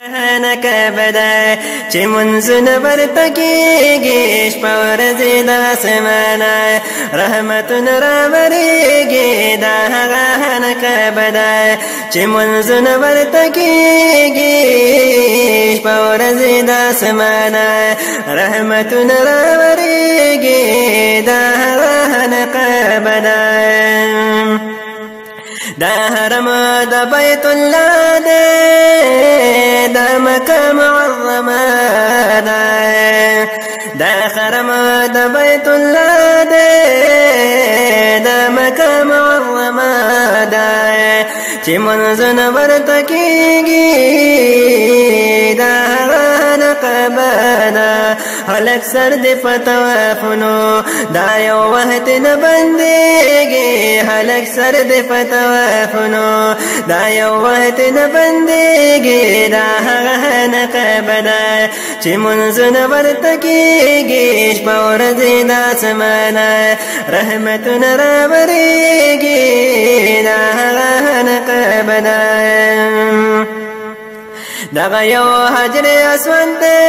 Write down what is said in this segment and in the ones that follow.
نکبدای چه منزن برتکیگی شپورزی دا سمانای رحمتون راوریگی دا هغه نکبدای چه منزن برتکیگی شپورزی دا سمانای رحمتون راوریگی دا هغه نکبدای دا حرم دا بیت اللہ دے دا مکہ معظمہ دا حرم دا بیت اللہ دے دا مکہ معظمہ دا چی منزن برتکیگی دا نقبانا حلق سرد فتوافنو دا یو وحت نبندیگی حلق سرد فتوافنو دا یو وحت نبندیگی دا نقبانا چی منزن برتکیگی شپورزی دا سمانا رحمتن راوریگی دا نقبانا دا یو حجر اسود دے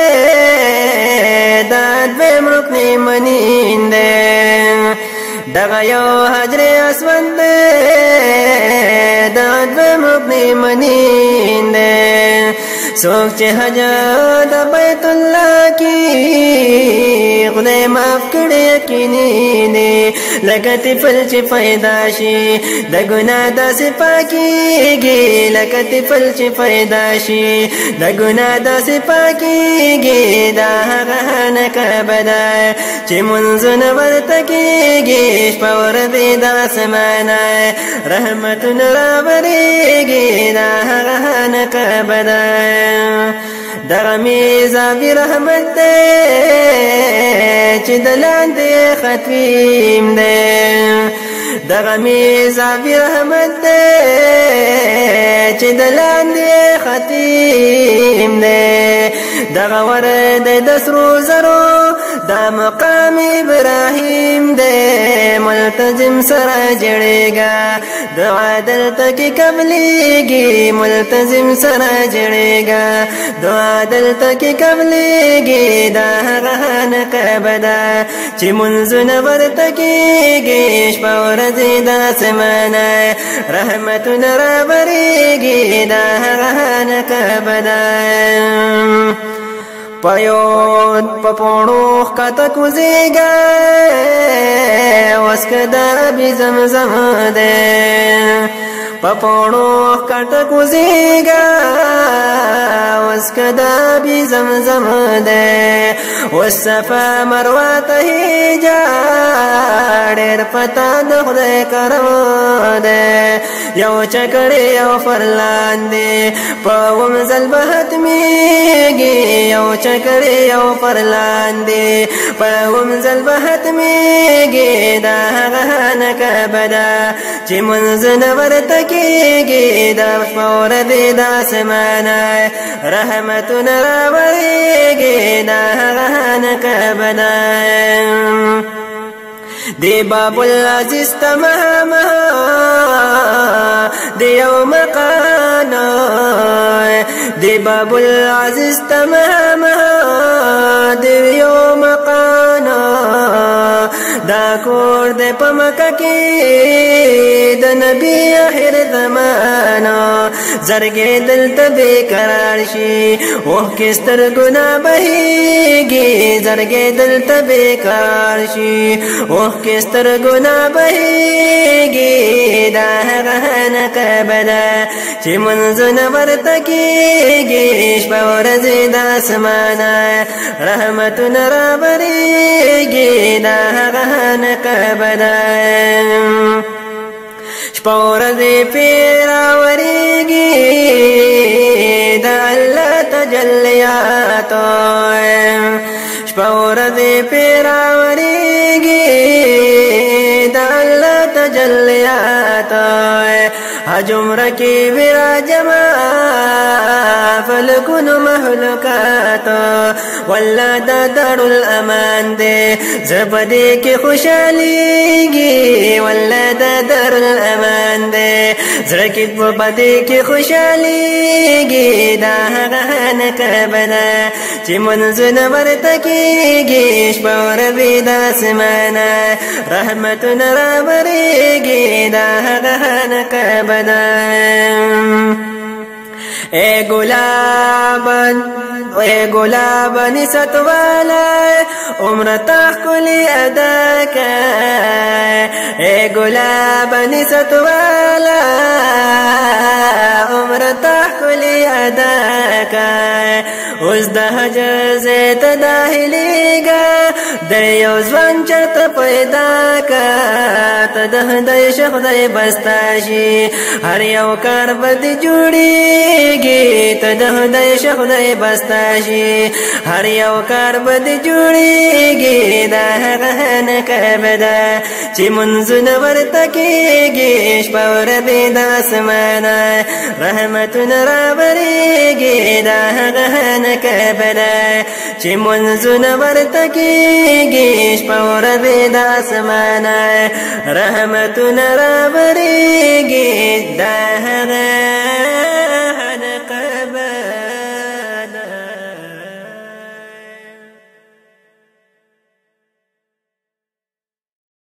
دا دویم رکن منین دے دا یو حجر اسود دے دا دویم رکن منین دے سوک چه حج دا بیت اللہ کی خدای معاف کڑے یقینی دے لکتی پل چه پیداشی دا گناہ دا سپاکی گی لکتی پل چه پیداشی دا گناہ دا سپاکی گی دا غانک بدای چه منزن ورتکی گی شپور دی دا سمانای رحمتن رابریگی دا غانک بدای دغمیزا بی رحمت دے چی دلان دے ختویم دے دغمیزا بی رحمت دے چی دلان دے ختیم دے دغور دے دسرو زرو دا مقام ابراہیم دے ملتزم سر جڑے گا دعا دل تک قبلی گی ملتزم سر جڑے گا دعا دل تک قبلی گی دا غانک بدا چی منزن ورتکی گی شپورزی دا سمانا رحمتن رابریگی دا غانک بدا پایود پپونوخ کتا کوزیگا واسکدا بی زمزم دے پپونوخ کتا کوزیگا واسکدا بی زمزم دے والصفا مروات ہی جا دیر پتا دخدے کرم دے یو چکڑے یو فرلان دے پاوم زلبہت میگی یو چکڑے یو فرلان دے پاوم زلبہت میگی دا غانک بدا چی منزن ورتکیگی دا شپور دی دا سمانا رحمتن راوریگی دا غانک بدا دی باب العزیز تماما دی یوم قانا دی باب العزیز تماما دی یوم قانا دا کور دی پمکا کی دا نبی آخر زمانا زرگی دلت بے قرار شی اوہ کستر گناہ بہیگی زرگی دلت بے قرار شی اوہ کستر گناہ بہیگی دا غانک بدا چی منزن ورتکیگی شپورزی دا سمانا رحمتن رابریگی دا غانک بدا شپورزی پیراوریگی دا اللہ تجلیاتو شپورزی پیراوریگی دا اللہ تجلیاتو حجم رکی براجما ملکونو محلوکاتو والله دا دارالأمان دی زبدی کی خوشحالیگی والله دا دارالأمان دی زرکی بدی کی خوشحالیگی دا هغه نکبدا چی منزن ورتکیگی شپور بید آسمانا رحمتون را بریگی دا هغه نکبدا اے گلابن ستوالا عمر تخلی ادا کا اے گلابن ستوالا عمر تخلی ادا کا اس د حجر زیت داخلی گا دیو زوان چرت پیدا کا تدہ دیش خدای بستاشی ہر یو کار بد جوڑی گی تدہ دیش خدای بستاشی ہر یو کار بد جوڑی گی دا غہن کبدا چی منزن ورتکی گی شپور بید آسمانا رحمتن را بریگی دا غہن کبدا چی منزن ورتکی گی شپور بید آسمانا رحمتن را بریگی دا